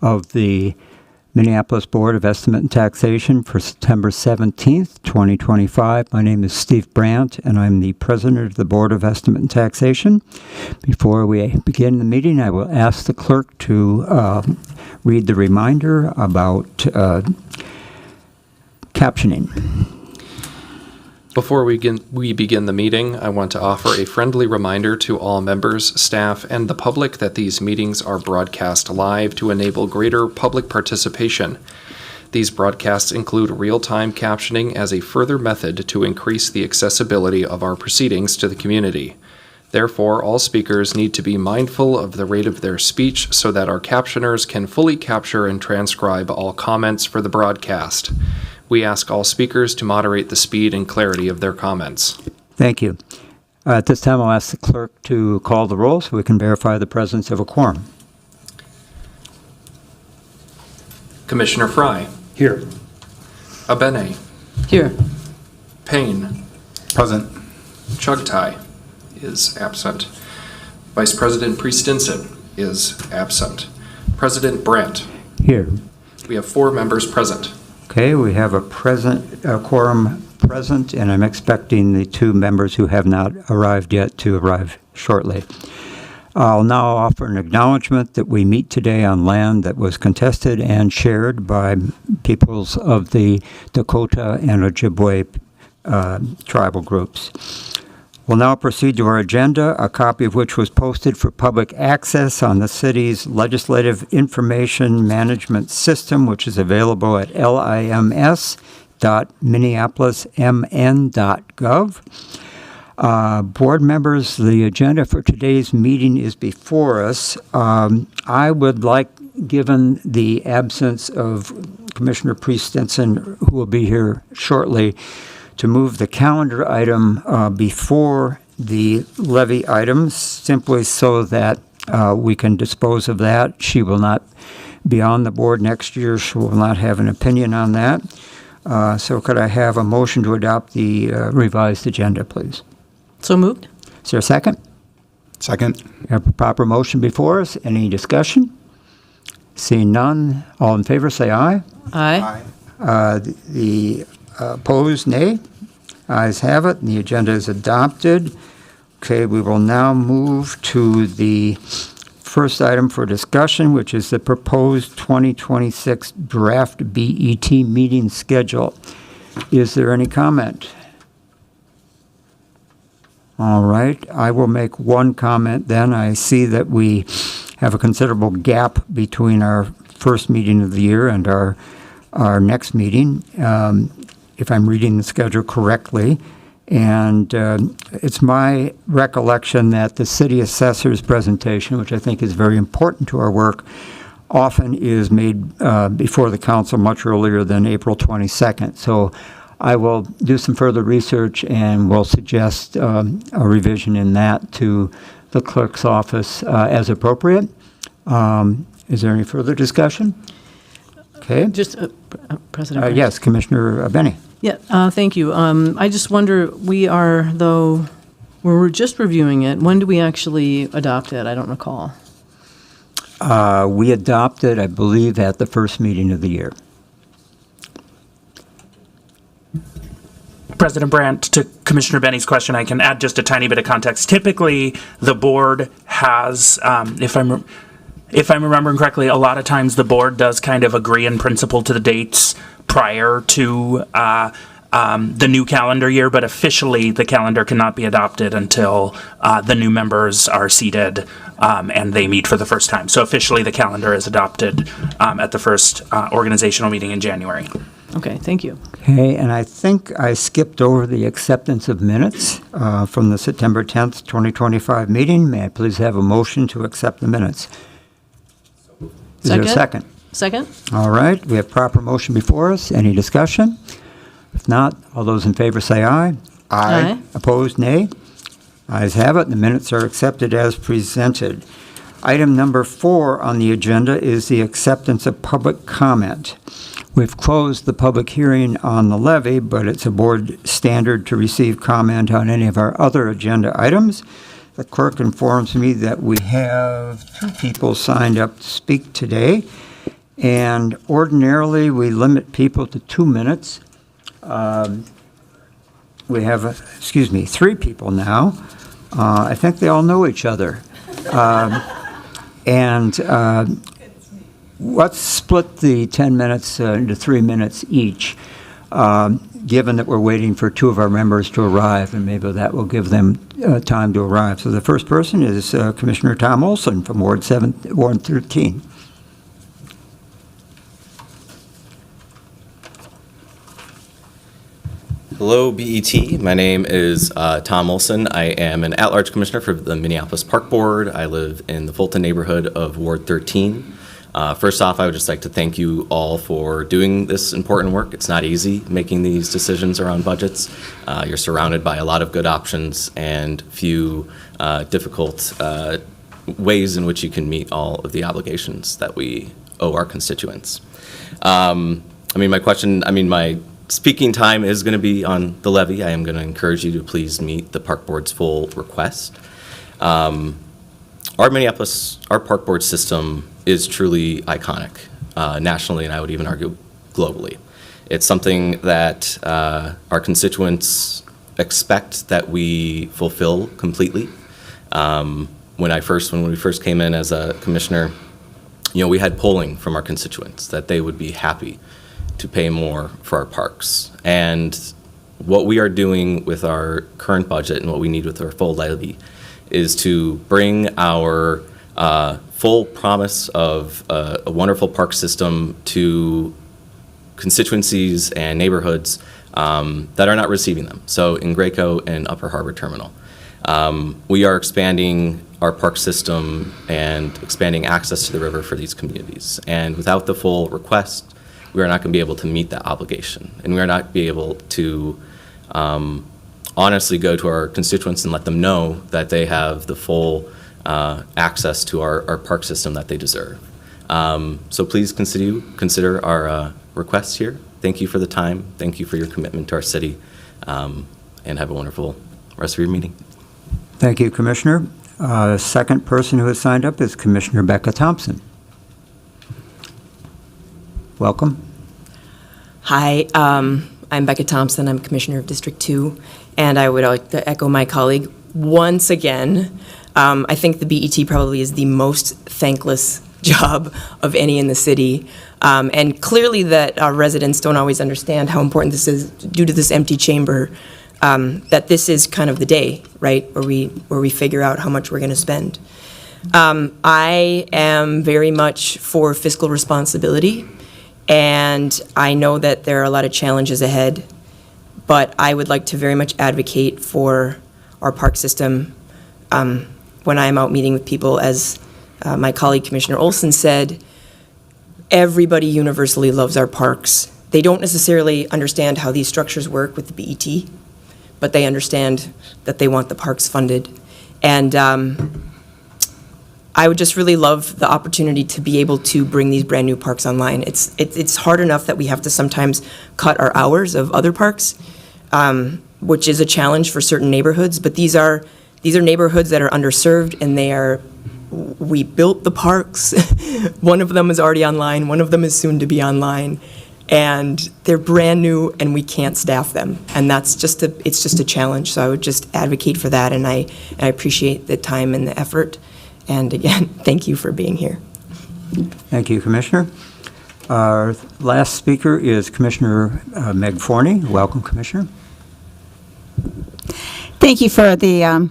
of the Minneapolis Board of Estimate and Taxation for September 17th, 2025. My name is Steve Brandt, and I'm the President of the Board of Estimate and Taxation. Before we begin the meeting, I will ask the clerk to read the reminder about captioning. Before we begin the meeting, I want to offer a friendly reminder to all members, staff, and the public that these meetings are broadcast live to enable greater public participation. These broadcasts include real-time captioning as a further method to increase the accessibility of our proceedings to the community. Therefore, all speakers need to be mindful of the rate of their speech so that our captioners can fully capture and transcribe all comments for the broadcast. We ask all speakers to moderate the speed and clarity of their comments. Thank you. At this time, I'll ask the clerk to call the roll so we can verify the presence of a quorum. Commissioner Fry. Here. Abene. Here. Payne. Present. Chugtai is absent. Vice President Priest-Stinson is absent. President Brandt. Here. We have 4 members present. Okay, we have a quorum present, and I'm expecting the 2 members who have not arrived yet to arrive shortly. I'll now offer an acknowledgement that we meet today on land that was contested and shared by peoples of the Dakota and Ojibwe tribal groups. We'll now proceed to our agenda, a copy of which was posted for public access on the city's Legislative Information Management System, which is available at lims.minneapolismn.gov. Board members, the agenda for today's meeting is before us. I would like, given the absence of Commissioner Priest-Stinson, who will be here shortly, to move the calendar item before the levy items, simply so that we can dispose of that. She will not be on the board next year. She will not have an opinion on that. So could I have a motion to adopt the revised agenda, please? So moved. Is there a second? Second. We have a proper motion before us. Any discussion? Seeing none, all in favor say aye. Aye. The opposed, nay. Ayes have it, and the agenda is adopted. Okay, we will now move to the first item for discussion, which is the proposed 2026 draft BET meeting schedule. Is there any comment? All right, I will make one comment then. I see that we have a considerable gap between our first meeting of the year and our next meeting. If I'm reading the schedule correctly. And it's my recollection that the city assessor's presentation, which I think is very important to our work, often is made before the council much earlier than April 22nd. So I will do some further research and will suggest a revision in that to the clerk's office as appropriate. Is there any further discussion? Okay. Just, President. Yes, Commissioner Benny. Yeah, thank you. I just wonder, we're just reviewing it. When do we actually adopt it? I don't recall. We adopted, I believe, at the first meeting of the year. President Brandt, to Commissioner Benny's question, I can add just a tiny bit of context. Typically, the board has, if I'm remembering correctly, a lot of times the board does kind of agree in principle to the dates prior to the new calendar year, but officially the calendar cannot be adopted until the new members are seated and they meet for the first time. So officially the calendar is adopted at the first organizational meeting in January. Okay, thank you. Okay, and I think I skipped over the acceptance of minutes from the September 10th, 2025 meeting. May I please have a motion to accept the minutes? Is there a second? Second. All right, we have proper motion before us. Any discussion? If not, all those in favor say aye. Aye. Opposed, nay. Ayes have it. The minutes are accepted as presented. Item number 4 on the agenda is the acceptance of public comment. We've closed the public hearing on the levy, but it's a board standard to receive comment on any of our other agenda items. The clerk informs me that we have 2 people signed up to speak today, And ordinarily, we limit people to 2 minutes. We have, 3 people now. I think they all know each other. And let's split the 10 minutes into 3 minutes each, given that we're waiting for 2 of our members to arrive, and maybe that will give them time to arrive. So the first person is Commissioner Tom Olson from Ward 13. Hello, BET. My name is Tom Olson. I am an at-large commissioner for the Minneapolis Park Board. I live in the Fulton neighborhood of Ward 13. First off, I would just like to thank you all for doing this important work. It's not easy making these decisions around budgets. You're surrounded by a lot of good options and few difficult ways in which you can meet all of the obligations that we owe our constituents. My speaking time is going to be on the levy. I am going to encourage you to please meet the Park Board's full request. Our Park Board system is truly iconic nationally, and I would even argue globally. It's something that our constituents expect that we fulfill completely. When we first came in as a commissioner, we had polling from our constituents that they would be happy to pay more for our parks. And what we are doing with our current budget and what we need with our full levy is to bring our full promise of a wonderful park system to constituencies and neighborhoods that are not receiving them. So in Graco and Upper Harbor Terminal, we are expanding our park system and expanding access to the river for these communities. And without the full request, we are not going to be able to meet that obligation. And we are not be able to honestly go to our constituents and let them know that they have the full access to our park system that they deserve. So please consider our requests here. Thank you for the time. Thank you for your commitment to our city. And have a wonderful rest of your meeting. Thank you, Commissioner. The second person who has signed up is Commissioner Becca Thompson. Welcome. Hi, I'm Becca Thompson. I'm Commissioner of District 2, and I would like to echo my colleague once again. I think the BET probably is the most thankless job of any in the city, and clearly that our residents don't always understand how important this is due to this empty chamber, that this is kind of the day, right, where we figure out how much we're going to spend. I am very much for fiscal responsibility. And I know that there are a lot of challenges ahead, but I would like to very much advocate for our park system. When I'm out meeting with people, as my colleague Commissioner Olson said, everybody universally loves our parks. They don't necessarily understand how these structures work with the BET, but they understand that they want the parks funded. And I would just really love the opportunity to be able to bring these brand new parks online. It's hard enough that we have to sometimes cut our hours of other parks, which is a challenge for certain neighborhoods. But these are neighborhoods that are underserved, and we built the parks. One of them is already online. One of them is soon to be online, and they're brand new, and we can't staff them. And it's just a challenge. So I would just advocate for that, and I appreciate the time and the effort. And again, thank you for being here. Thank you, Commissioner. Our last speaker is Commissioner Meg Forney. Welcome, Commissioner. Thank you for the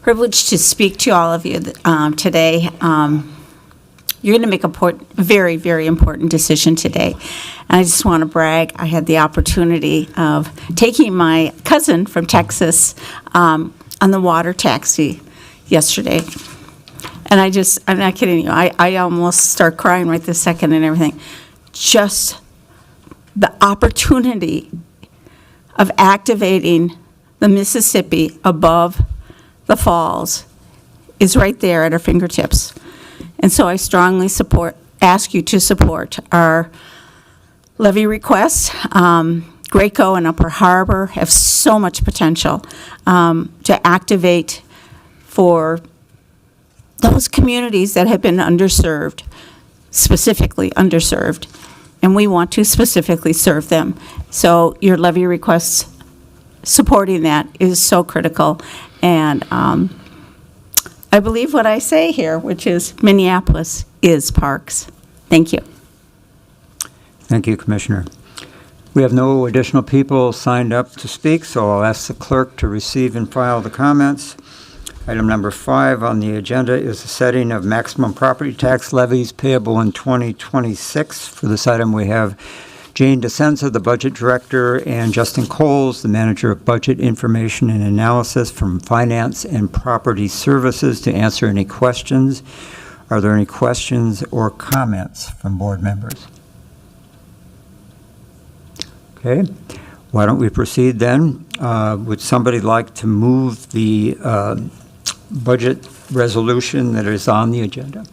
privilege to speak to all of you today. You're going to make a very, very important decision today. And I just want to brag. I had the opportunity of taking my cousin from Texas on the water taxi yesterday. And I'm not kidding you, I almost start crying right this second and everything. Just the opportunity of activating the Mississippi above the falls is right there at our fingertips. And so I strongly ask you to support our levy request. Graco and Upper Harbor have so much potential to activate for those communities that have been underserved. specifically underserved, and we want to specifically serve them. So your levy requests, supporting that is so critical. And I believe what I say here, which is Minneapolis is parks. Thank you. Thank you, Commissioner. We have no additional people signed up to speak, so I'll ask the clerk to receive and file the comments. Item number 5 on the agenda is the setting of maximum property tax levies payable in 2026. For this item, we have Jane DeSenza, the Budget Director, and Justin Coles, the Manager of Budget Information and Analysis from Finance and Property Services, to answer any questions. Are there any questions or comments from board members? Okay, why don't we proceed then? Would somebody like to move the budget resolution that is on the agenda?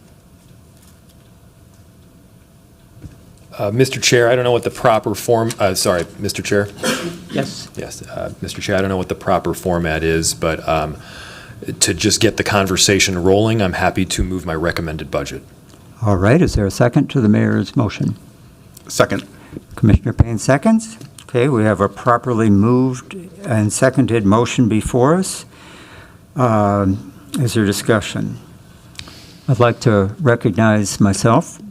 Mr. Chair, I don't know what the proper Mr. Chair? Yes. Yes, Mr. Chair, I don't know what the proper format is, but to just get the conversation rolling, I'm happy to move my recommended budget. All right, is there a second to the mayor's motion? Second. Commissioner Payne seconds. Okay, we have a properly moved and seconded motion before us. Is there discussion? I'd like to recognize myself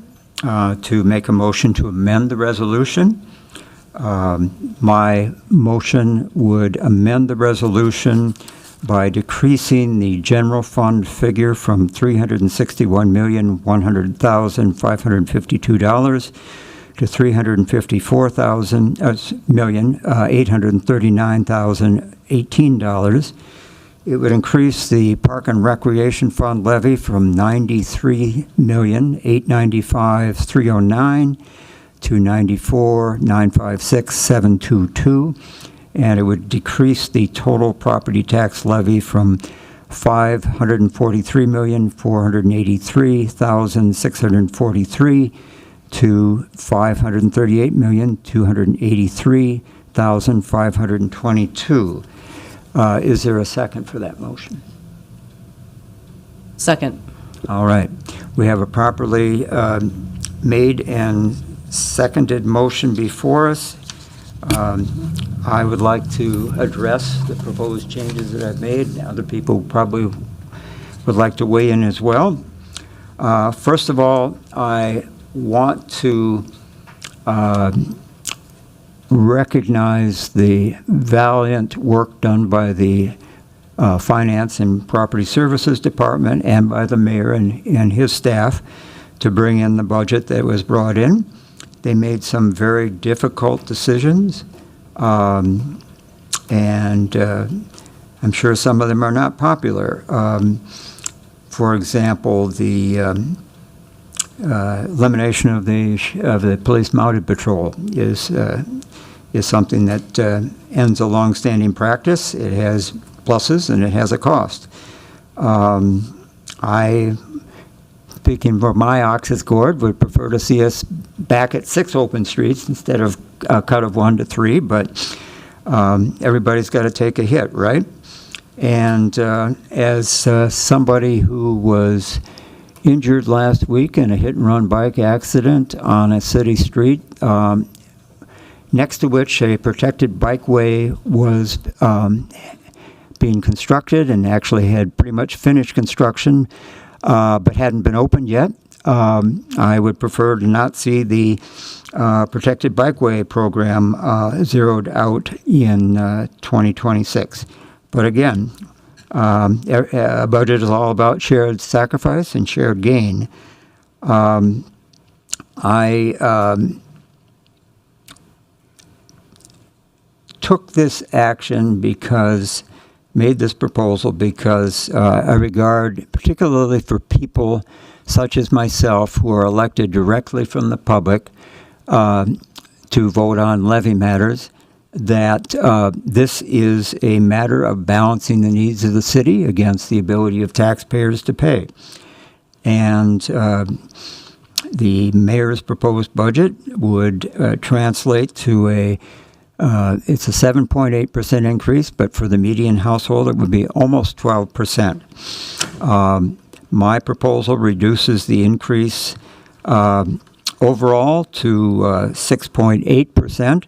to make a motion to amend the resolution. My motion would amend the resolution by decreasing the general fund figure from $361,100,552 to $354,839,018. It would increase the Park and Recreation Fund levy from $93,895,309 to $94,956,722, and it would decrease the total property tax levy from $543,483,643 to $538,283,522. Is there a second for that motion? Second. All right. We have a properly made and seconded motion before us. I would like to address the proposed changes that I've made. Other people probably would like to weigh in as well. First of all, I want to recognize the valiant work done by the Finance and Property Services Department and by the mayor and his staff to bring in the budget that was brought in. They made some very difficult decisions, and I'm sure some of them are not popular. For example, the elimination of the police mounted patrol is something that ends a long-standing practice. It has pluses and it has a cost. I, speaking for my Oxus Gourd, would prefer to see us back at 6 open streets instead of a cut of 1 to 3, but everybody's got to take a hit, right? And as somebody who was injured last week in a hit-and-run bike accident on a city street, next to which a protected bikeway was being constructed and actually had pretty much finished construction, but hadn't been opened yet. I would prefer to not see the protected bikeway program zeroed out in 2026. But again, a budget is all about shared sacrifice and shared gain. I took this action made this proposal because I regard, particularly for people such as myself who are elected directly from the public to vote on levy matters, that this is a matter of balancing the needs of the city against the ability of taxpayers to pay. And the mayor's proposed budget would translate to it's a 7.8% increase, but for the median household, it would be almost 12%. My proposal reduces the increase overall to 6.8%,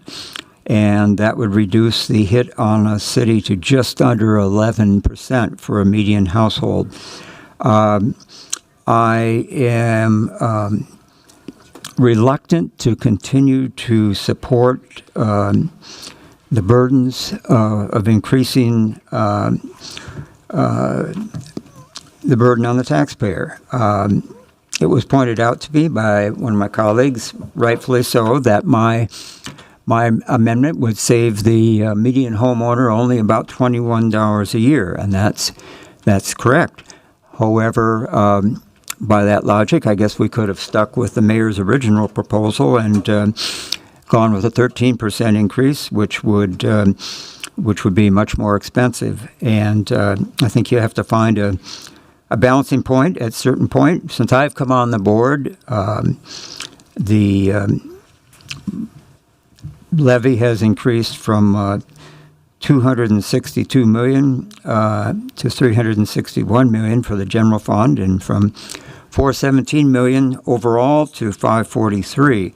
and that would reduce the hit on a city to just under 11% for a median household. I am reluctant to continue to support the burdens of increasing the burden on the taxpayer. It was pointed out to me by one of my colleagues, rightfully so, that my amendment would save the median homeowner only about $21 a year, and that's correct. However, by that logic, I guess we could have stuck with the mayor's original proposal and gone with a 13% increase, which would be much more expensive. And I think you have to find a balancing point at a certain point. Since I've come on the board, the levy has increased from $262 million to $361 million for the general fund, and from $417 million overall to $543.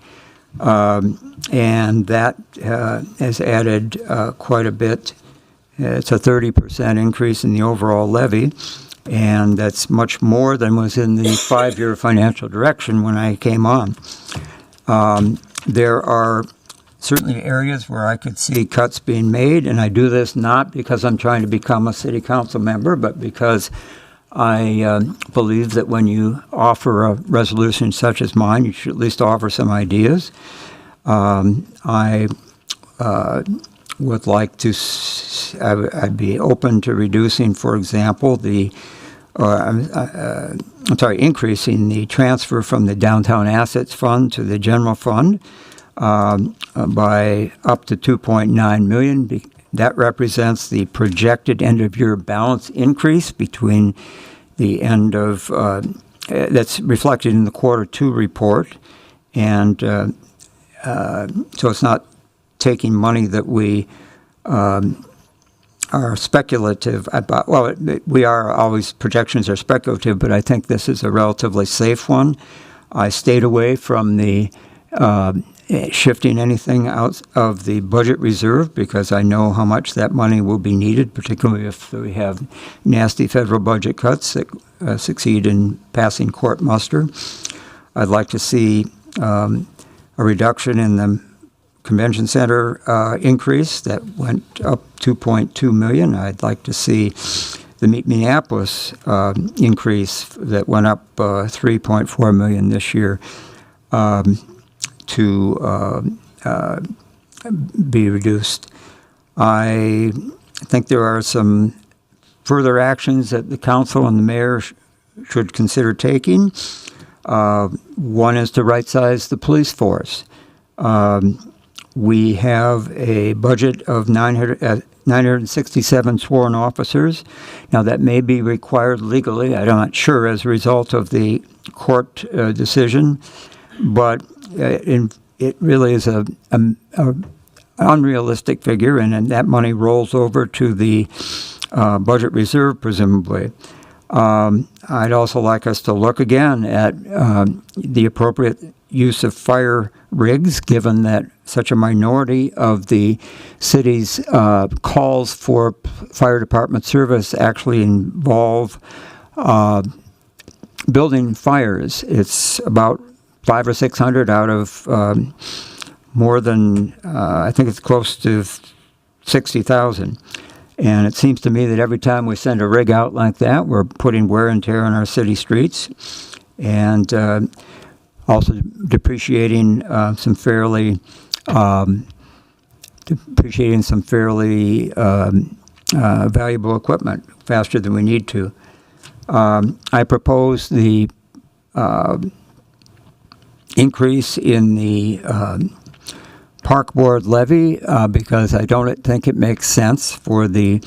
And that has added quite a bit. It's a 30% increase in the overall levy, and that's much more than was in the 5-year financial direction when I came on. There are certainly areas where I could see cuts being made, and I do this not because I'm trying to become a city council member, but because I believe that when you offer a resolution such as mine, you should at least offer some ideas. I would like to, I'd be open to reducing, for example, increasing the transfer from the Downtown Assets Fund to the General Fund by up to $2.9 million. That represents the projected end-of-year balance increase between the end of, that's reflected in the Q2 report. And so it's not taking money that we are speculative about. Well, we are always, projections are speculative, but I think this is a relatively safe one. I stayed away from the shifting anything out of the budget reserve because I know how much that money will be needed, particularly if we have nasty federal budget cuts that succeed in passing court muster. I'd like to see a reduction in the convention center increase that went up $2.2 million. I'd like to see the Meet Minneapolis increase that went up $3.4 million this year to be reduced. I think there are some further actions that the council and the mayor should consider taking. One is to right-size the police force. We have a budget of 967 sworn officers. Now, that may be required legally, I'm not sure, as a result of the court decision, but it really is a unrealistic figure, and that money rolls over to the budget reserve, presumably. I'd also like us to look again at the appropriate use of fire rigs, given that such a minority of the city's calls for fire department service actually involve building fires. It's about 500 or 600 out of more than, I think it's close to 60,000. And it seems to me that every time we send a rig out like that, we're putting wear and tear on our city streets, and also depreciating some fairly valuable equipment faster than we need to. I propose the increase in the park board levy because I don't think it makes sense for the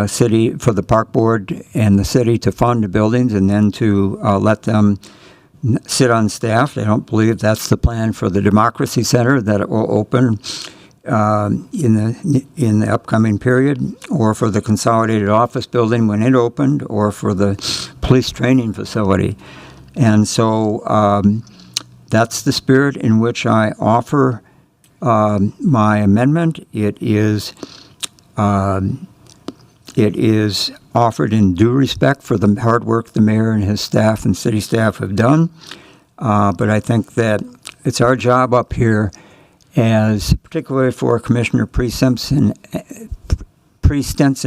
city, for the park board and the city to fund the buildings and then to let them sit on staff. I don't believe that's the plan for the Democracy Center, that it will open in the upcoming period, or for the Consolidated Office Building when it opened, or for the police training facility. And so that's the spirit in which I offer my amendment. It is offered in due respect for the hard work the mayor and his staff and city staff have done. But I think that it's our job up here, as particularly for Commissioner Pre-Stenson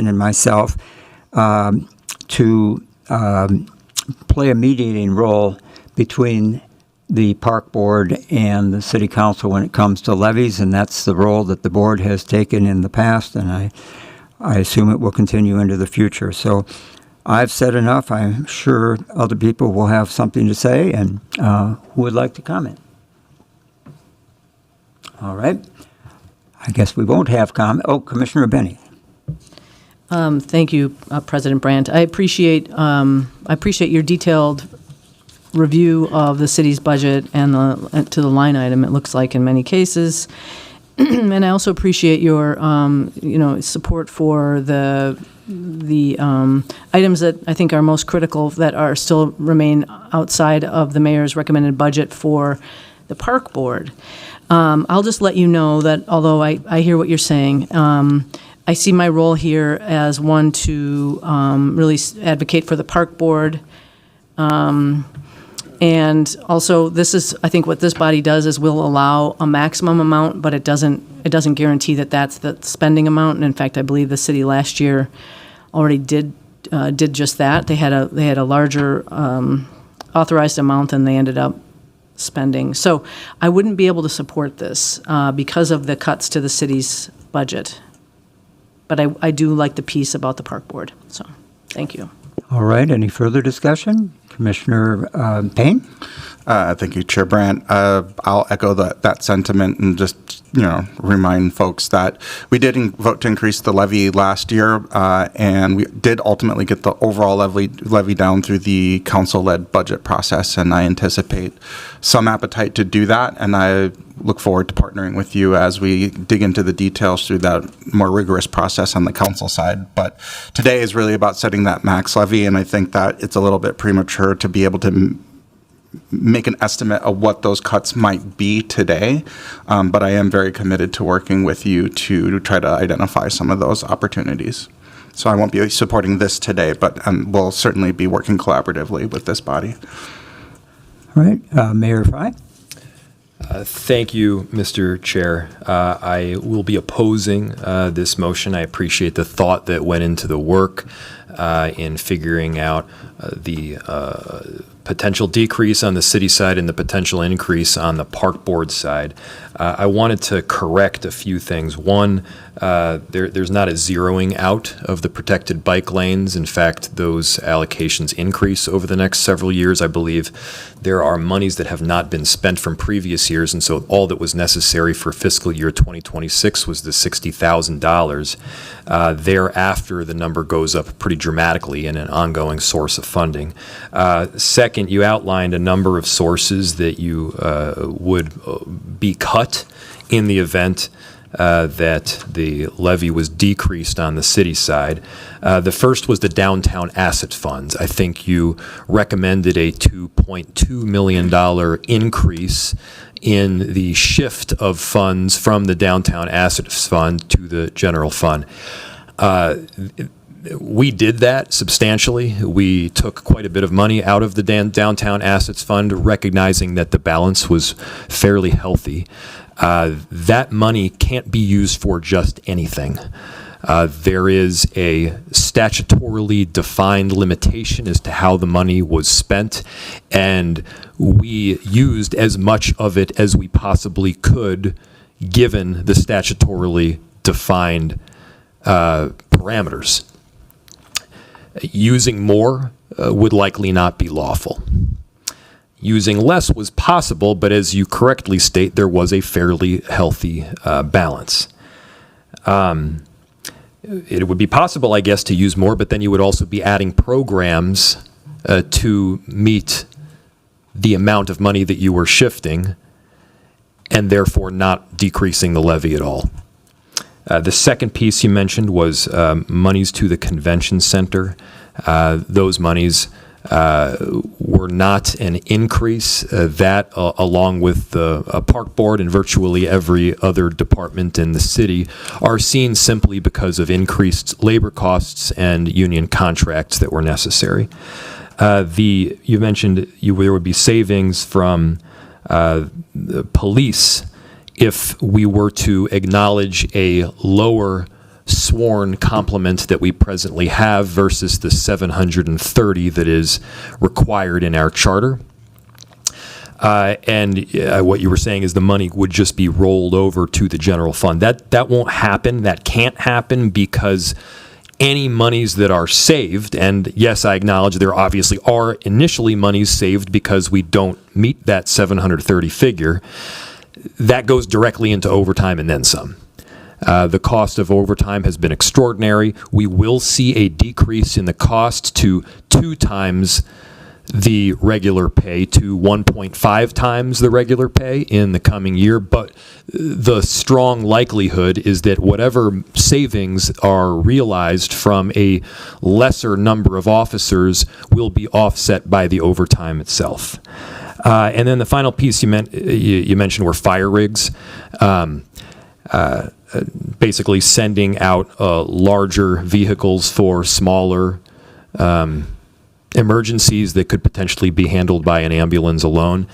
and myself, to play a mediating role between the park board and the city council when it comes to levies, and that's the role that the board has taken in the past, and I assume it will continue into the future. So I've said enough. I'm sure other people will have something to say, and who would like to comment? All right. I guess we won't have comment. Oh, Commissioner Benny. Thank you, President Brandt. I appreciate your detailed review of the city's budget and to the line item, it looks like in many cases. And I also appreciate your, support for the items that I think are most critical that are still remain outside of the mayor's recommended budget for the park board. I'll just let you know that although I hear what you're saying, I see my role here as one to really advocate for the park board. And also, this is, I think what this body does is will allow a maximum amount, but it doesn't guarantee that that's the spending amount. And in fact, I believe the city last year already did just that. They had a larger authorized amount than they ended up spending. So I wouldn't be able to support this because of the cuts to the city's budget. But I do like the piece about the park board. So thank you. All right. Any further discussion? Commissioner Payne? Thank you, Chair Brandt. I'll echo that sentiment and just remind folks that we did vote to increase the levy last year, and we did ultimately get the overall levy down through the council-led budget process, and I anticipate some appetite to do that, and I look forward to partnering with you as we dig into the details through that more rigorous process on the council side. But today is really about setting that max levy, and I think that it's a little bit premature to be able to make an estimate of what those cuts might be today, but I am very committed to working with you to try to identify some of those opportunities. So I won't be supporting this today, but we'll certainly be working collaboratively with this body. All right. Mayor Fry? Thank you, Mr. Chair. I will be opposing this motion. I appreciate the thought that went into the work in figuring out the potential decrease on the city side and the potential increase on the park board side. I wanted to correct a few things. One, there's not a zeroing out of the protected bike lanes. In fact, those allocations increase over the next several years. I believe there are monies that have not been spent from previous years, and so all that was necessary for fiscal year 2026 was the $60,000. Thereafter, the number goes up pretty dramatically in an ongoing source of funding. Second, you outlined a number of sources that you would be cut in the event that the levy was decreased on the city side. The first was the downtown asset funds. I think you recommended a $2.2 million increase in the shift of funds from the downtown assets fund to the general fund. We did that substantially. We took quite a bit of money out of the downtown assets fund, recognizing that the balance was fairly healthy. That money can't be used for just anything. There is a statutorily defined limitation as to how the money was spent, and we used as much of it as we possibly could, given the statutorily defined parameters. Using more would likely not be lawful. Using less was possible, but as you correctly state, there was a fairly healthy balance. It would be possible, I guess, to use more, but then you would also be adding programs to meet the amount of money that you were shifting, and therefore not decreasing the levy at all. The second piece you mentioned was monies to the convention center. Those monies were not an increase. That, along with the park board and virtually every other department in the city, are seen simply because of increased labor costs and union contracts that were necessary. You mentioned there would be savings from the police if we were to acknowledge a lower sworn complement that we presently have versus the 730 that is required in our charter. What you were saying is the money would just be rolled over to the general fund. That won't happen. That can't happen because any monies that are saved, and yes, I acknowledge there obviously are initially monies saved because we don't meet that 730 figure, that goes directly into overtime and then some. The cost of overtime has been extraordinary. We will see a decrease in the cost to 2 times the regular pay, to 1.5 times the regular pay in the coming year. But the strong likelihood is that whatever savings are realized from a lesser number of officers will be offset by the overtime itself. And then the final piece you mentioned were fire rigs. Basically sending out larger vehicles for smaller emergencies that could potentially be handled by an ambulance alone.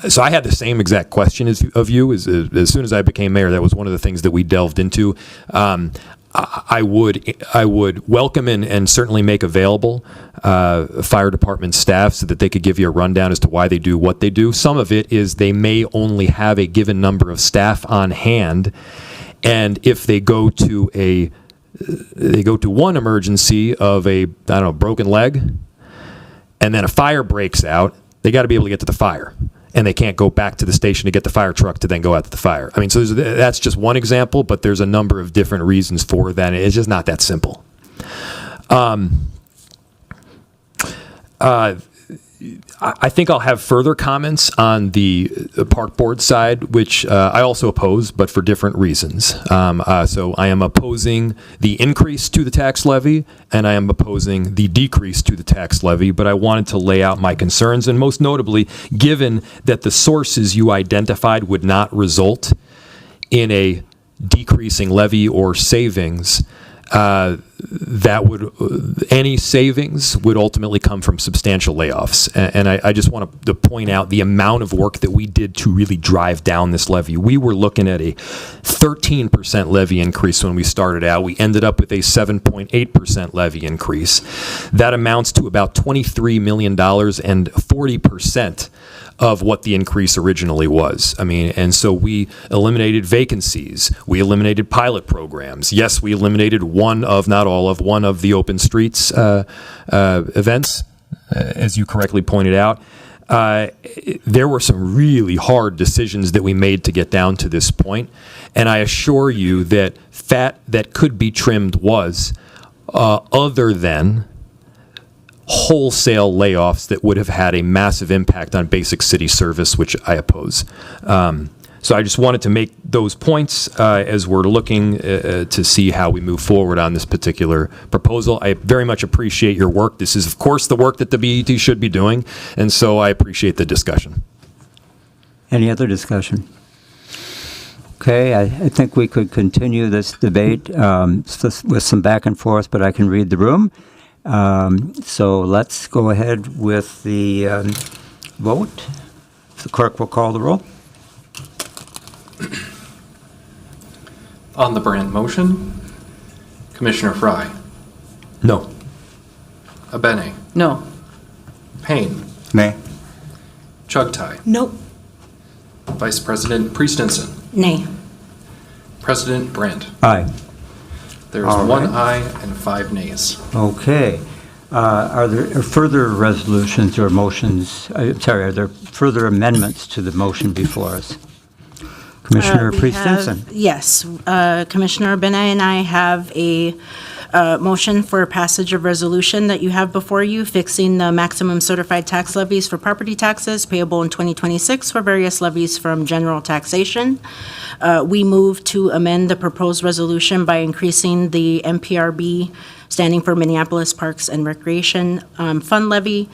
So I had the same exact question of you. As soon as I became mayor, that was one of the things that we delved into. I would welcome and certainly make available fire department staff so that they could give you a rundown as to why they do what they do. Some of it is they may only have a given number of staff on hand, and if they go to one emergency of a broken leg, and then a fire breaks out, they got to be able to get to the fire. And they can't go back to the station to get the fire truck to then go out to the fire. I mean, so that's just one example, but there's a number of different reasons for that. It's just not that simple. I think I'll have further comments on the park board side, which I also oppose, but for different reasons. So I am opposing the increase to the tax levy, and I am opposing the decrease to the tax levy, but I wanted to lay out my concerns, and most notably, given that the sources you identified would not result in a decreasing levy or savings, any savings would ultimately come from substantial layoffs. And I just want to point out the amount of work that we did to really drive down this levy. We were looking at a 13% levy increase when we started out. We ended up with a 7.8% levy increase. That amounts to about $23 million and 40% of what the increase originally was. I mean, and so we eliminated vacancies. We eliminated pilot programs. Yes, we eliminated one of the open streets events, as you correctly pointed out. There were some really hard decisions that we made to get down to this point, and I assure you that fat that could be trimmed was, other than wholesale layoffs that would have had a massive impact on basic city service, which I oppose. So I just wanted to make those points as we're looking to see how we move forward on this particular proposal. I very much appreciate your work. This is, of course, the work that the BET should be doing, and so I appreciate the discussion. Any other discussion? Okay, I think we could continue this debate with some back and forth, but I can read the room. So let's go ahead with the vote. The clerk will call the roll. On the Brandt motion, Commissioner Fry, No. Abene, No. Payne, Nay. Chugtai, Nope. Vice President Priestinson, Nay. President Brandt. Aye. There is All one right. aye and 5 nays. Okay. Are there further resolutions or motions? Are there further amendments to the motion before us? Commissioner We Priest have- Stinson. Yes, Commissioner Benet and I have a motion for passage of resolution that you have before you, fixing the maximum certified tax levies for property taxes payable in 2026 for various levies from general taxation. We move to amend the proposed resolution by increasing the MPRB, standing for Minneapolis Parks and Recreation Fund levy,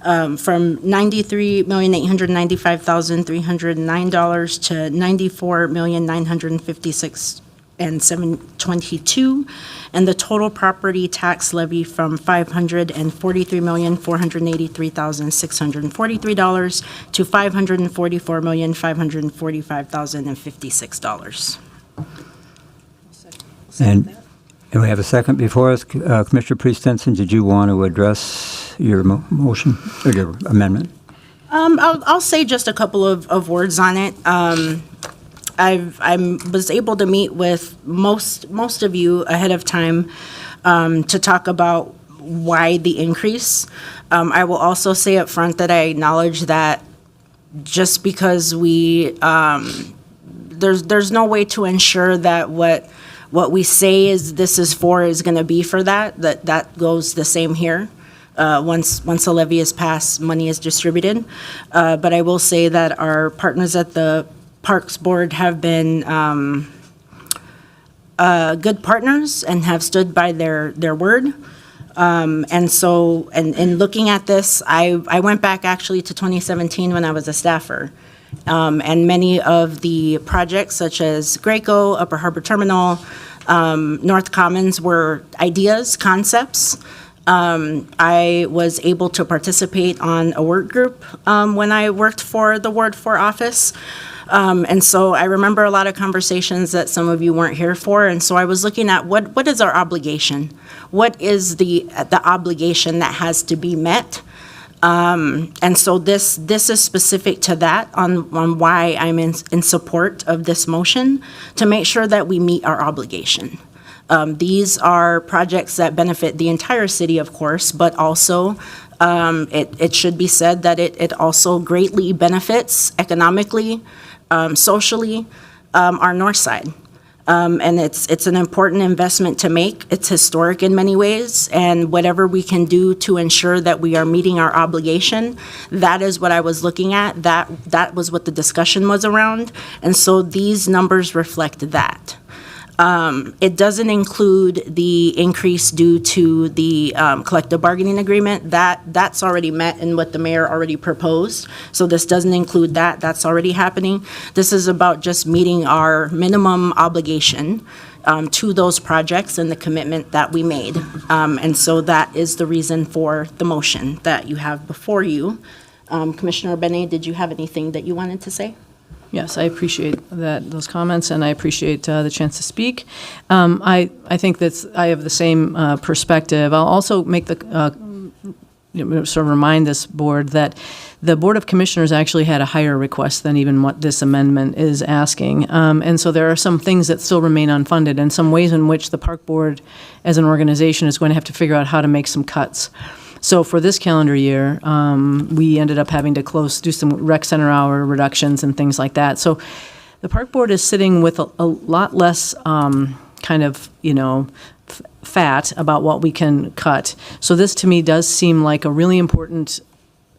from $93,895,309 to $94,956,722, and the total property tax levy from $543,483,643 to $544,545,056. And we have a second before us. Commissioner Priest-Henson, did you want to address your motion or your amendment? I'll say just a couple of words on it. I was able to meet with most of you ahead of time to talk about why the increase. I will also say up front that I acknowledge that just because there's no way to ensure that what we say is going to be for that goes the same here. Once a levy is passed, money is distributed. But I will say that our partners at the Parks Board have been good partners and have stood by their word. And so, in looking at this, I went back actually to 2017 when I was a staffer. And many of the projects such as Graco, Upper Harbor Terminal, North Commons were ideas, concepts. I was able to participate on a work group when I worked for the Ward 4 office. And so I remember a lot of conversations that some of you weren't here for. And so I was looking at what is our obligation? What is the obligation that has to be met? And so this is specific to that on why I'm in support of this motion, to make sure that we meet our obligation. These are projects that benefit the entire city, of course, but also it should be said that it also greatly benefits economically, socially, our north side. And it's an important investment to make. It's historic in many ways, and whatever we can do to ensure that we are meeting our obligation, that is what I was looking at. That was what the discussion was around, and so these numbers reflect that. It doesn't include the increase due to the collective bargaining agreement. That's already met in what the mayor already proposed. So this doesn't include that. That's already happening. This is about just meeting our minimum obligation to those projects and the commitment that we made. And so that is the reason for the motion that you have before you. Commissioner Benet, did you have anything that you wanted to say? Yes, I appreciate those comments, and I appreciate the chance to speak. I think that I have the same perspective. I'll also make sort of remind this board that the Board of Commissioners actually had a higher request than even what this amendment is asking. And so there are some things that still remain unfunded, and some ways in which the Park Board as an organization is going to have to figure out how to make some cuts. So for this calendar year, we ended up having to do some rec center hour reductions and things like that. So the Park Board is sitting with a lot less fat about what we can cut. So this to me does seem like a really important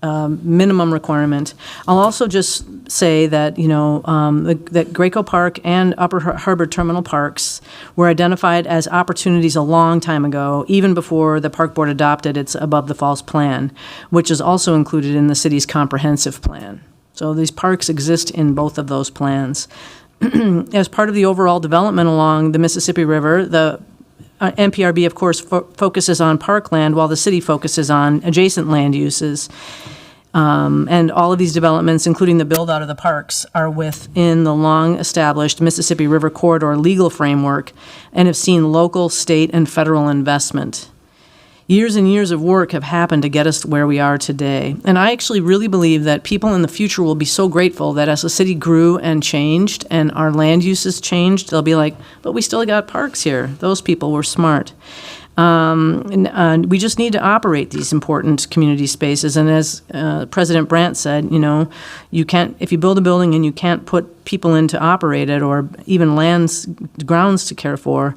minimum requirement. I'll also just say that, that Graco Park and Upper Harbor Terminal Parks were identified as opportunities a long time ago, even before the Park Board adopted its Above the Falls plan, which is also included in the city's comprehensive plan. So these parks exist in both of those plans. As part of the overall development along the Mississippi River, the MPRB, of course, focuses on parkland while the city focuses on adjacent land uses. And all of these developments, including the build-out of the parks, are within the long-established Mississippi River Corridor legal framework and have seen local, state, and federal investment. Years and years of work have happened to get us where we are today. And I actually really believe that people in the future will be so grateful that as the city grew and changed and our land uses changed, they'll be like, but we still got parks here. Those people were smart. And we just need to operate these important community spaces. And as President Brandt said, you can't, if you build a building and you can't put people in to operate it or even grounds to care for,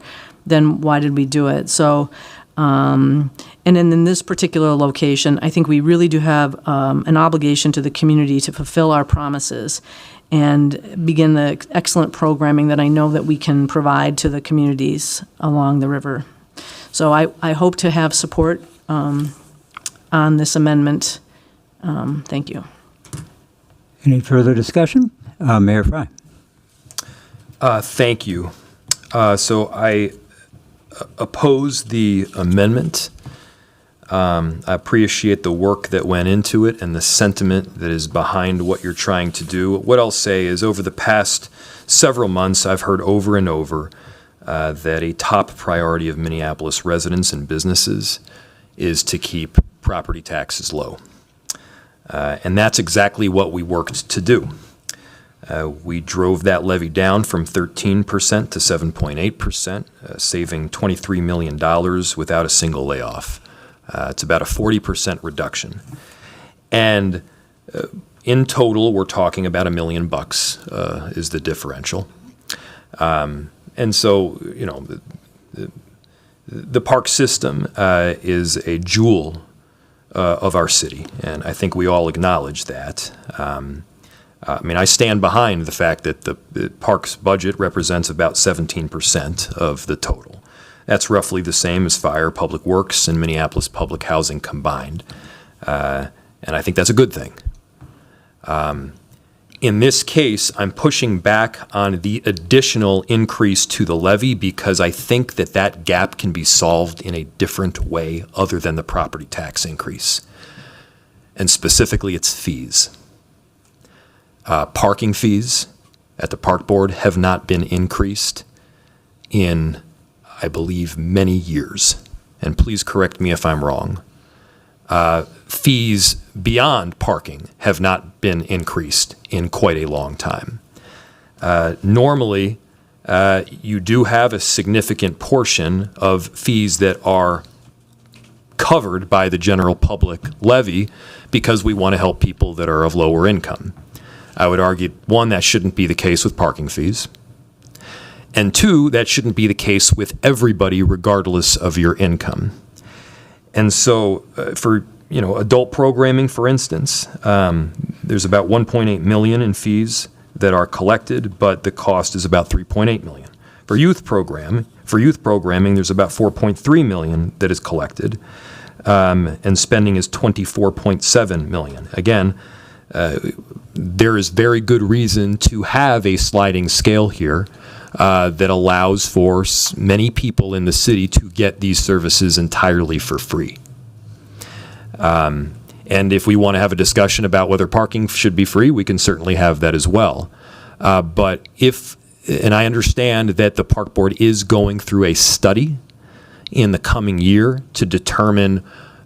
then why did we do it? So, and then in this particular location, I think we really do have an obligation to the community to fulfill our promises and begin the excellent programming that I know that we can provide to the communities along the river. So I hope to have support on this amendment. Thank you. Any further discussion? Mayor Fry. Thank you. So I oppose the amendment. I appreciate the work that went into it and the sentiment that is behind what you're trying to do. What I'll say is over the past several months, I've heard over and over that a top priority of Minneapolis residents and businesses is to keep property taxes low. And that's exactly what we worked to do. We drove that levy down from 13% to 7.8%, saving $23 million without a single layoff. It's about a 40% reduction. And in total, we're talking about $1 million is the differential. And so, you know, the park system is a jewel of our city, and I think we all acknowledge that. I mean, I stand behind the fact that the parks budget represents about 17% of the total. That's roughly the same as fire, public works, and Minneapolis public housing combined. And I think that's a good thing. In this case, I'm pushing back on the additional increase to the levy because I think that that gap can be solved in a different way other than the property tax increase. And specifically, it's fees. Parking fees at the park board have not been increased in, I believe, many years. And please correct me if I'm wrong. Fees beyond parking have not been increased in quite a long time. Normally, you do have a significant portion of fees that are covered by the general public levy because we want to help people that are of lower income. I would argue, one, that shouldn't be the case with parking fees. And two, that shouldn't be the case with everybody regardless of your income. And so for adult programming, for instance, there's about $1.8 million in fees that are collected, but the cost is about $3.8 million. For youth programming, there's about $4.3 million that is collected, and spending is $24.7 million. Again, there is very good reason to have a sliding scale here that allows for many people in the city to get these services entirely for free. And if we want to have a discussion about whether parking should be free, we can certainly have that as well. But and I understand that the park board is going through a study in the coming year to determine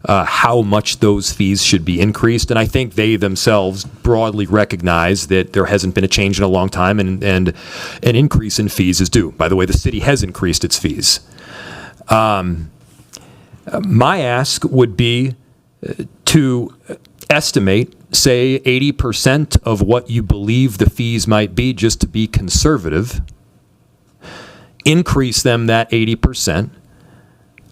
how much those fees should be increased. And I think they themselves broadly recognize that there hasn't been a change in a long time and an increase in fees is due. By the way, the city has increased its fees. My ask would be to estimate, say, 80% of what you believe the fees might be, just to be conservative, increase them that 80%.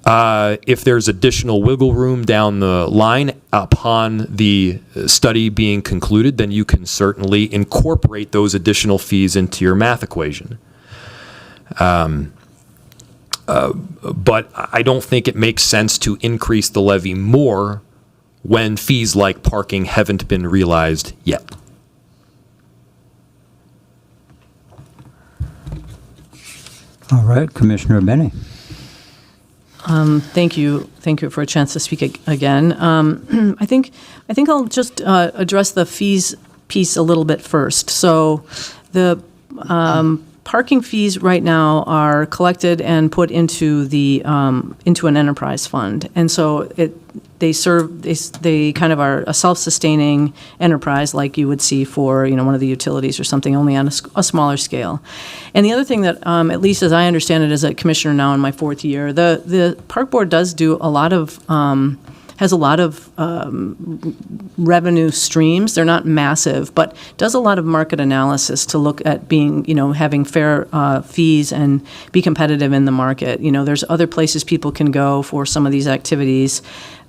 If there's additional wiggle room down the line upon the study being concluded, then you can certainly incorporate those additional fees into your math equation. But I don't think it makes sense to increase the levy more when fees like parking haven't been realized yet. All right, Commissioner Benny. Thank you for a chance to speak again. I think I'll just address the fees piece a little bit first. So the parking fees right now are collected and put into into an enterprise fund, and so they kind of are a self-sustaining enterprise like you would see for one of the utilities or something, only on a smaller scale. And the other thing that, at least as I understand it as a commissioner now in my fourth year, the park board does do a lot of has a lot of revenue streams. They're not massive, but does a lot of market analysis to look at being, having fair fees and be competitive in the market. There's other places people can go for some of these activities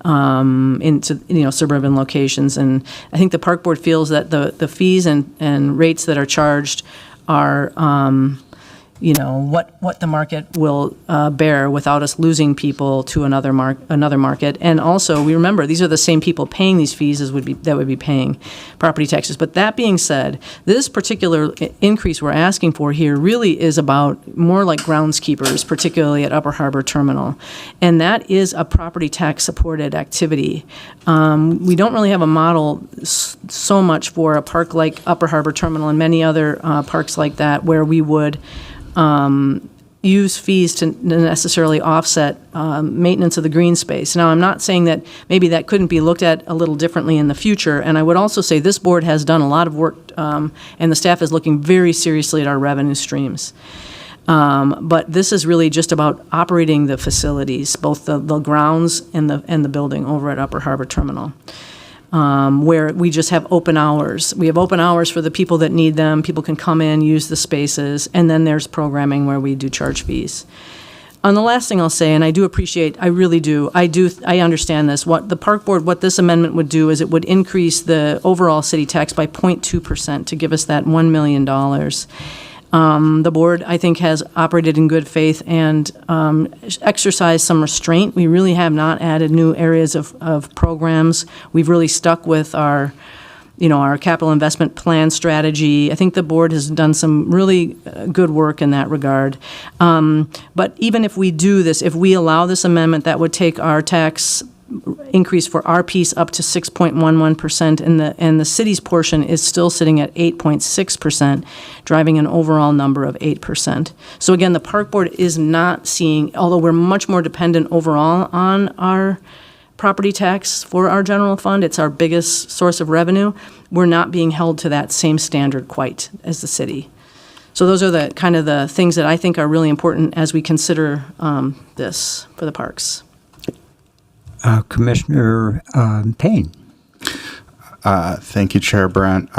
into suburban locations, and I think the park board feels that the fees and rates that are charged are what the market will bear without us losing people to another market. And also, we remember, these are the same people paying these fees that would be paying property taxes. But that being said, this particular increase we're asking for here really is about more like groundskeepers, particularly at Upper Harbor Terminal. And that is a property tax supported activity. We don't really have a model so much for a park like Upper Harbor Terminal and many other parks like that where we would use fees to necessarily offset maintenance of the green space. Now, I'm not saying that maybe that couldn't be looked at a little differently in the future, and I would also say this board has done a lot of work, and the staff is looking very seriously at our revenue streams. But this is really just about operating the facilities, both the grounds and the building over at Upper Harbor Terminal. Where we just have open hours. We have open hours for the people that need them. People can come in, use the spaces, and then there's programming where we do charge fees. And the last thing I'll say, and I do appreciate, I really do, I understand this. What the park board, what this amendment would do is it would increase the overall city tax by 0.2% to give us that $1 million. The board, I think, has operated in good faith and exercised some restraint. We really have not added new areas of programs. We've really stuck with our capital investment plan strategy. I think the board has done some really good work in that regard. But even if we do this, if we allow this amendment, that would take our tax increase for our piece up to 6.11%, and the city's portion is still sitting at 8.6%, driving an overall number of 8%. So again, the park board is not seeing, although we're much more dependent overall on our property tax for our general fund, it's our biggest source of revenue, we're not being held to that same standard quite as the city. So those are the kind of the things that I think are really important as we consider this for the parks. Commissioner Payne. Thank you, Chair Brandt.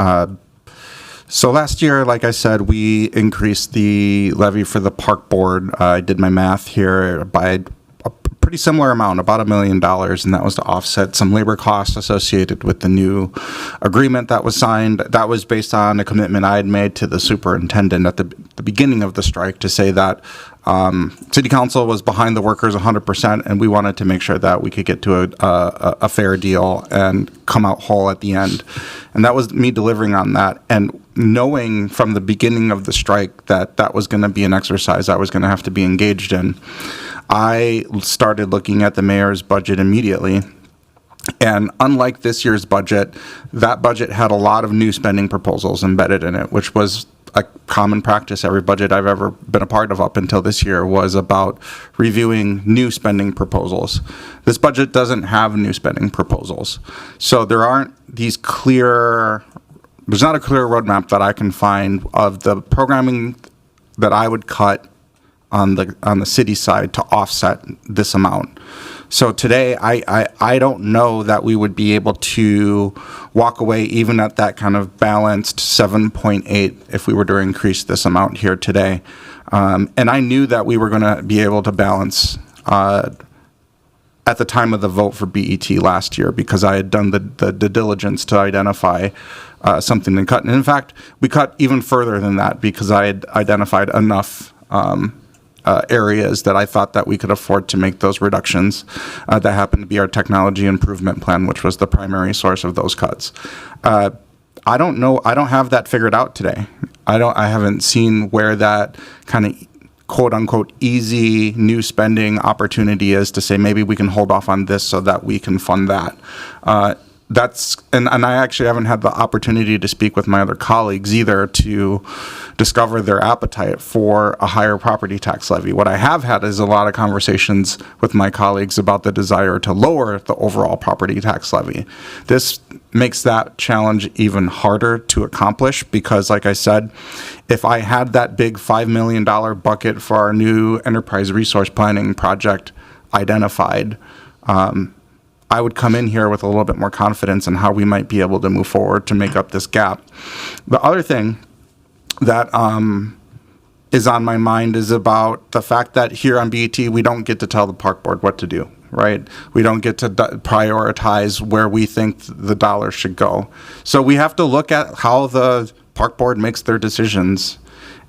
So last year, like I said, we increased the levy for the park board. I did my math here by a pretty similar amount, about $1 million, and that was to offset some labor costs associated with the new agreement that was signed. That was based on a commitment I had made to the superintendent at the beginning of the strike to say that City Council was behind the workers 100%, and we wanted to make sure that we could get to a fair deal and come out whole at the end. And that was me delivering on that. And knowing from the beginning of the strike that that was going to be an exercise I was going to have to be engaged in, I started looking at the mayor's budget immediately. And unlike this year's budget, that budget had a lot of new spending proposals embedded in it, which was a common practice. Every budget I've ever been a part of up until this year was about reviewing new spending proposals. This budget doesn't have new spending proposals. So there's not a clear roadmap that I can find of the programming that I would cut on the city side to offset this amount. So today, I don't know that we would be able to walk away even at that kind of balanced 7.8 if we were to increase this amount here today. And I knew that we were going to be able to balance at the time of the vote for BET last year because I had done the diligence to identify something to cut. And in fact, we cut even further than that because I had identified enough areas that I thought that we could afford to make those reductions. That happened to be our technology improvement plan, which was the primary source of those cuts. I don't know. I don't have that figured out today. I haven't seen where that kind of quote unquote easy new spending opportunity is to say maybe we can hold off on this so that we can fund that. And I actually haven't had the opportunity to speak with my other colleagues either to discover their appetite for a higher property tax levy. What I have had is a lot of conversations with my colleagues about the desire to lower the overall property tax levy. This makes that challenge even harder to accomplish because, like I said, if I had that big $5 million bucket for our new enterprise resource planning project identified, I would come in here with a little bit more confidence in how we might be able to move forward to make up this gap. The other thing that is on my mind is about the fact that here on BET, we don't get to tell the park board what to do, right? We don't get to prioritize where we think the dollars should go. So we have to look at how the park board makes their decisions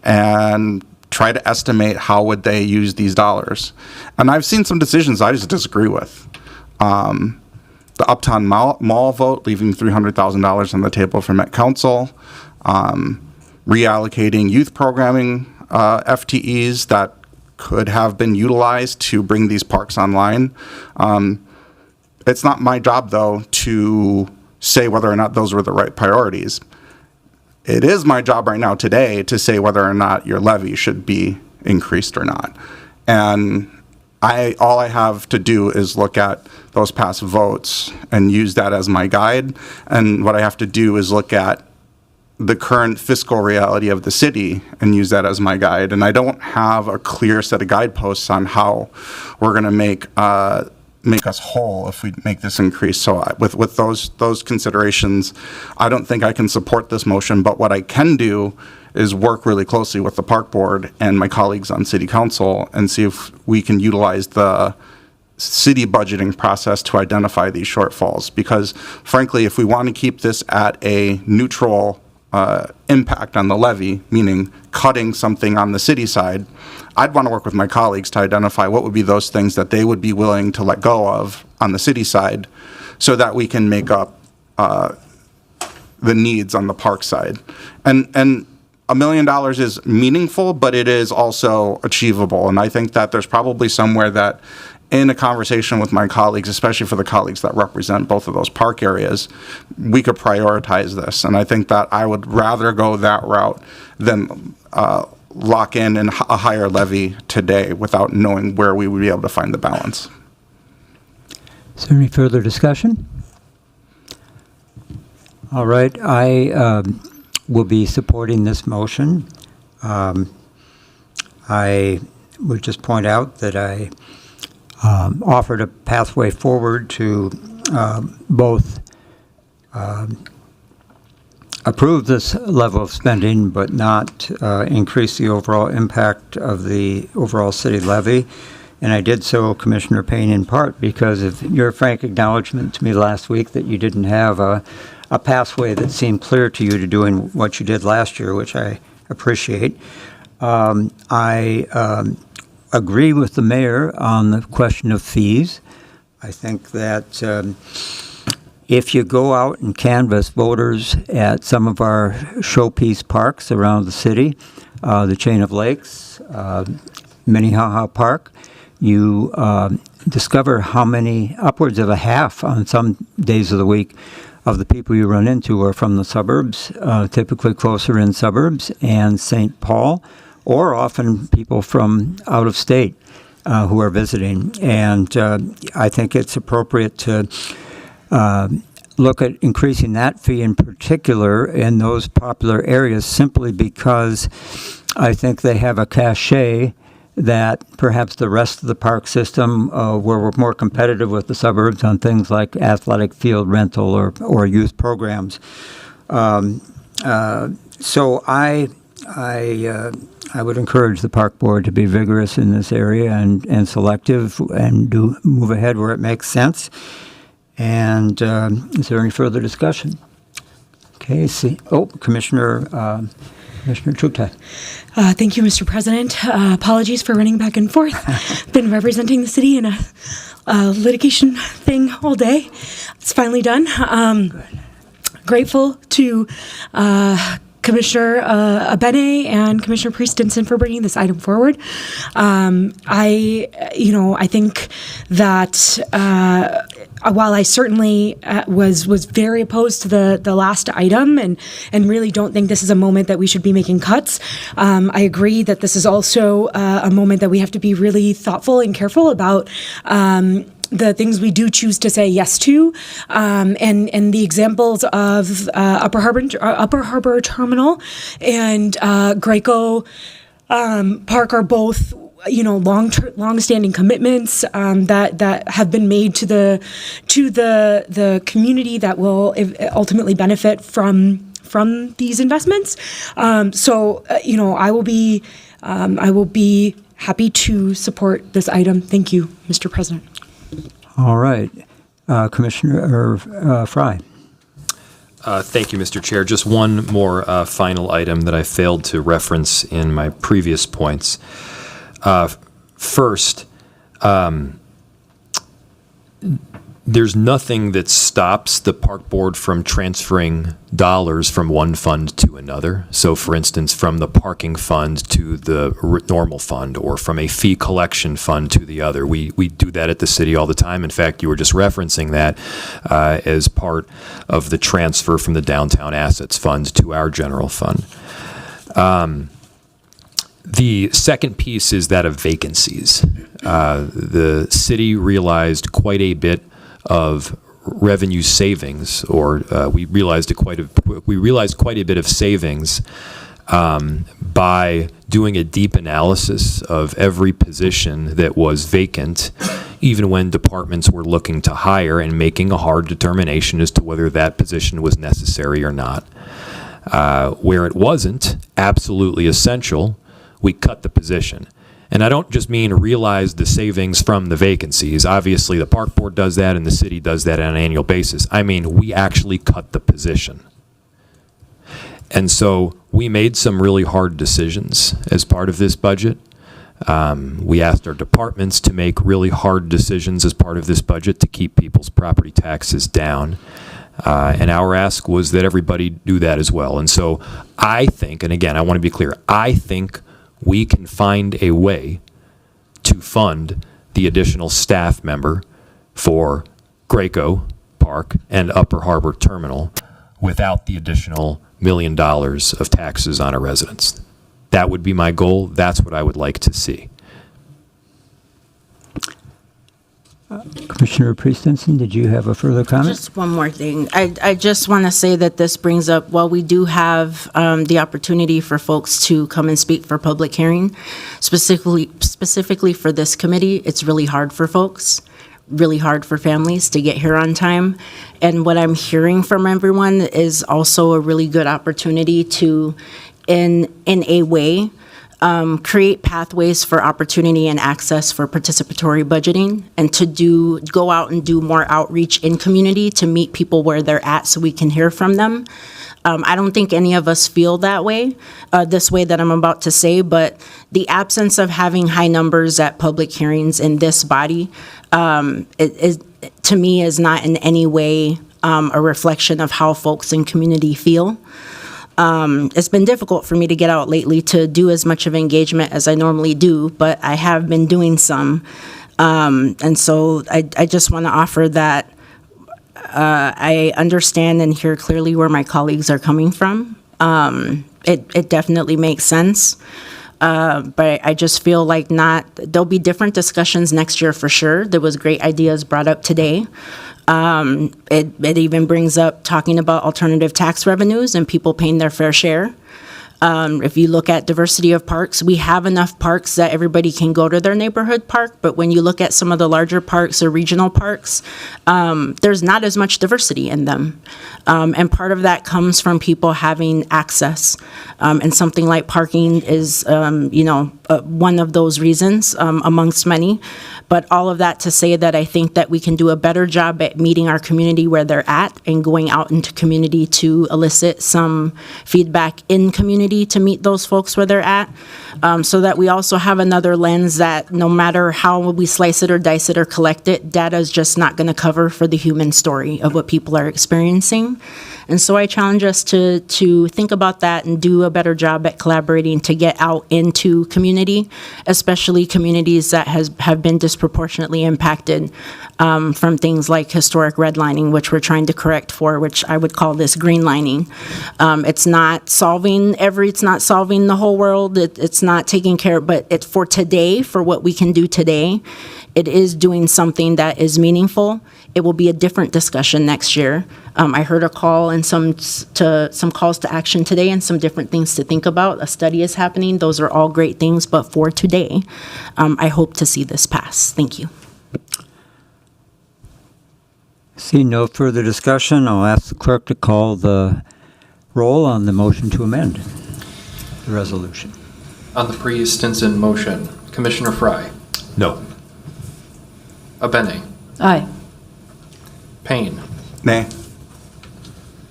and try to estimate how would they use these dollars. And I've seen some decisions I just disagree with. The Uptown Mall vote, leaving $300,000 on the table for Met Council, reallocating youth programming FTEs that could have been utilized to bring these parks online. It's not my job, though, to say whether or not those were the right priorities. It is my job right now today to say whether or not your levy should be increased or not. And all I have to do is look at those past votes and use that as my guide. And what I have to do is look at the current fiscal reality of the city and use that as my guide. And I don't have a clear set of guideposts on how we're going to make us whole if we make this increase. So with those considerations, I don't think I can support this motion. But what I can do is work really closely with the park board and my colleagues on city council and see if we can utilize the city budgeting process to identify these shortfalls. Because frankly, if we want to keep this at a neutral impact on the levy, meaning cutting something on the city side, I'd want to work with my colleagues to identify what would be those things that they would be willing to let go of on the city side so that we can make up the needs on the park side. And $1 million is meaningful, but it is also achievable. And I think that there's probably somewhere that in a conversation with my colleagues, especially for the colleagues that represent both of those park areas, we could prioritize this. And I think that I would rather go that route than lock in a higher levy today without knowing where we would be able to find the balance. Is there any further discussion? All right, I will be supporting this motion. I would just point out that I offered a pathway forward to both approve this level of spending, but not increase the overall impact of the overall city levy. And I did so, Commissioner Payne, in part because of your frank acknowledgement to me last week that you didn't have a pathway that seemed clear to you to doing what you did last year, which I appreciate. I agree with the mayor on the question of fees. I think that if you go out and canvass voters at some of our showpiece parks around the city, the Chain of Lakes, Minnehaha Park, you discover how many, upwards of a half on some days of the week, of the people you run into are from the suburbs, typically closer in suburbs, and St. Paul, or often people from out of state who are visiting. And I think it's appropriate to look at increasing that fee in particular in those popular areas simply because I think they have a cachet that perhaps the rest of the park system, where we're more competitive with the suburbs on things like athletic field rental or youth programs. So I would encourage the park board to be vigorous in this area and selective and move ahead where it makes sense. And is there any further discussion? Okay, Commissioner Trutai. Thank you, Mr. President. Apologies for running back and forth. Been representing the city in a litigation thing all day. It's finally done. Grateful to Commissioner Abene and Commissioner Priest-Stinson for bringing this item forward. I think that while I certainly was very opposed to the last item and really don't think this is a moment that we should be making cuts, I agree that this is also a moment that we have to be really thoughtful and careful about the things we do choose to say yes to, and the examples of Upper Harbor Terminal and Graco Park are both long-standing commitments that have been made to the community that will ultimately benefit from these investments. I will be happy to support this item. Thank you, Mr. President. All right. Commissioner Fry. Thank you, Mr. Chair. Just one more final item that I failed to reference in my previous points. First, there's nothing that stops the park board from transferring dollars from one fund to another. So, for instance, from the parking fund to the normal fund, or from a fee collection fund to the other. We do that at the city all the time. In fact, you were just referencing that as part of the transfer from the downtown assets fund to our general fund. The second piece is that of vacancies. The city realized quite a bit of revenue savings, or we realized quite a bit of savings by doing a deep analysis of every position that was vacant, even when departments were looking to hire, and making a hard determination as to whether that position was necessary or not. Where it wasn't absolutely essential, we cut the position. And I don't just mean realize the savings from the vacancies. Obviously, the park board does that and the city does that on an annual basis. I mean, we actually cut the position. And so we made some really hard decisions as part of this budget. We asked our departments to make really hard decisions as part of this budget to keep people's property taxes down. And our ask was that everybody do that as well. And so I think, and again, I want to be clear, I think we can find a way to fund the additional staff member for Graco Park and Upper Harbor Terminal without the additional $1 million of taxes on our residents. That would be my goal. That's what I would like to see. Commissioner Priest-Henson, did you have a further comment? Just one more thing. I just want to say that this brings up, while we do have the opportunity for folks to come and speak for public hearing, specifically for this committee, it's really hard for folks, really hard for families to get here on time. And what I'm hearing from everyone is also a really good opportunity to, in a way, create pathways for opportunity and access for participatory budgeting, and to go out and do more outreach in community to meet people where they're at so we can hear from them. I don't think any of us feel that way, this way that I'm about to say, but the absence of having high numbers at public hearings in this body, to me, is not in any way a reflection of how folks in community feel. It's been difficult for me to get out lately to do as much of engagement as I normally do, but I have been doing some. And so I just want to offer that I understand and hear clearly where my colleagues are coming from. It definitely makes sense. But I just feel like there'll be different discussions next year for sure. There was great ideas brought up today. It even brings up talking about alternative tax revenues and people paying their fair share. If you look at diversity of parks, we have enough parks that everybody can go to their neighborhood park, but when you look at some of the larger parks or regional parks, there's not as much diversity in them. And part of that comes from people having access. And something like parking is, one of those reasons amongst many. But all of that to say that I think that we can do a better job at meeting our community where they're at and going out into community to elicit some feedback in community to meet those folks where they're at, so that we also have another lens that no matter how we slice it or dice it or collect it, data is just not going to cover for the human story of what people are experiencing. And so I challenge us to think about that and do a better job at collaborating to get out into community, especially communities that have been disproportionately impacted from things like historic redlining, which we're trying to correct for, which I would call this greenlining. It's not solving the whole world. It's not taking care, but it's for today, for what we can do today. It is doing something that is meaningful. It will be a different discussion next year. I heard a call and some calls to action today and some different things to think about. A study is happening. Those are all great things, but for today, I hope to see this pass. Thank you. Seeing no further discussion, I'll ask the clerk to call the roll on the motion to amend the resolution. On the pre-Stinson motion, Commissioner Fry, No. Abene, Aye. Payne, Nay.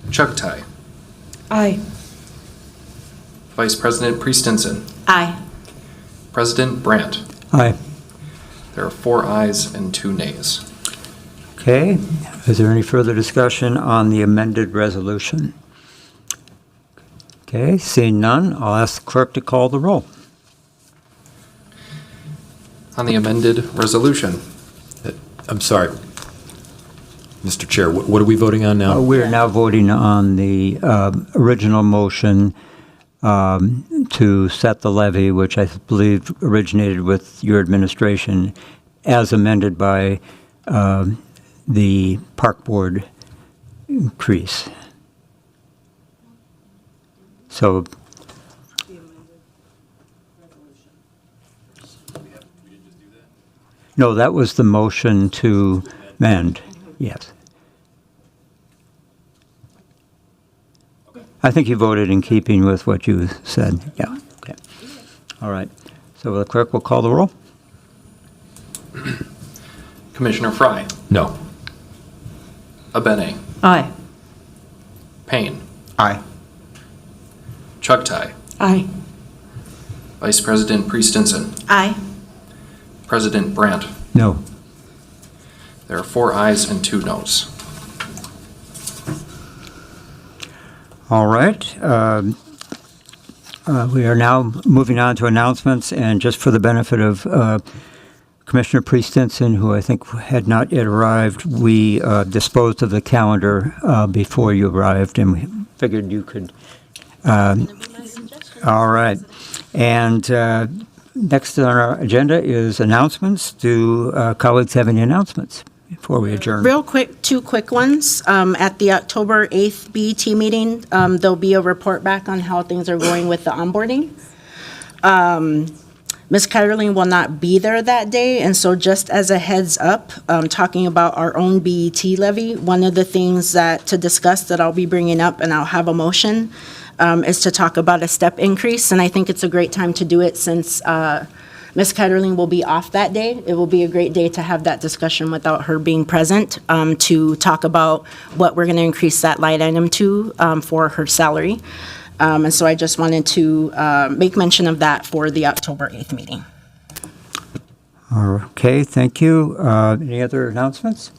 Chugtai, Aye. Vice President Priest-Stinson, Aye. President Brandt. Aye. There are 4 ayes and 2 nays. Okay, is there any further discussion on the amended resolution? Okay, seeing none, I'll ask the clerk to call the roll. On the amended resolution, I'm sorry. Mr. Chair, what are we voting on now? We're now voting on the original motion to set the levy, which I believe originated with your administration, as amended by the Park Board increase. So, no, that was the motion to amend, yes. I think you voted in keeping with what you said, yeah, okay. All right, so the clerk will call the roll? Commissioner Fry, No. Abene, Aye. Payne, Aye. Chugtai, Aye. Vice President Priest-Stinson, Aye. President Brandt. No. There are 4 ayes and 2 noes. All right. We are now moving on to announcements, and just for the benefit of Commissioner Priest-Stinson, who I think had not yet arrived, we disposed of the calendar before you arrived, and we figured you could. All right. And next on our agenda is announcements. Do colleagues have any announcements before we adjourn? Real quick, 2 quick ones. At the October 8th BET meeting, there'll be a report back on how things are going with the onboarding. Ms. Kyerling will not be there that day, and so just as a heads up, talking about our own BET levy, one of the things to discuss that I'll be bringing up, and I'll have a motion, is to talk about a step increase, and I think it's a great time to do it since Ms. Kyerling will be off that day. It will be a great day to have that discussion without her being present, to talk about what we're going to increase that line item to for her salary. And so I just wanted to make mention of that for the October 8th meeting. Okay, thank you. Any other announcements?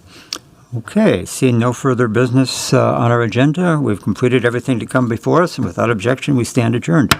Okay, seeing no further business on our agenda, we've completed everything to come before us, and without objection, we stand adjourned.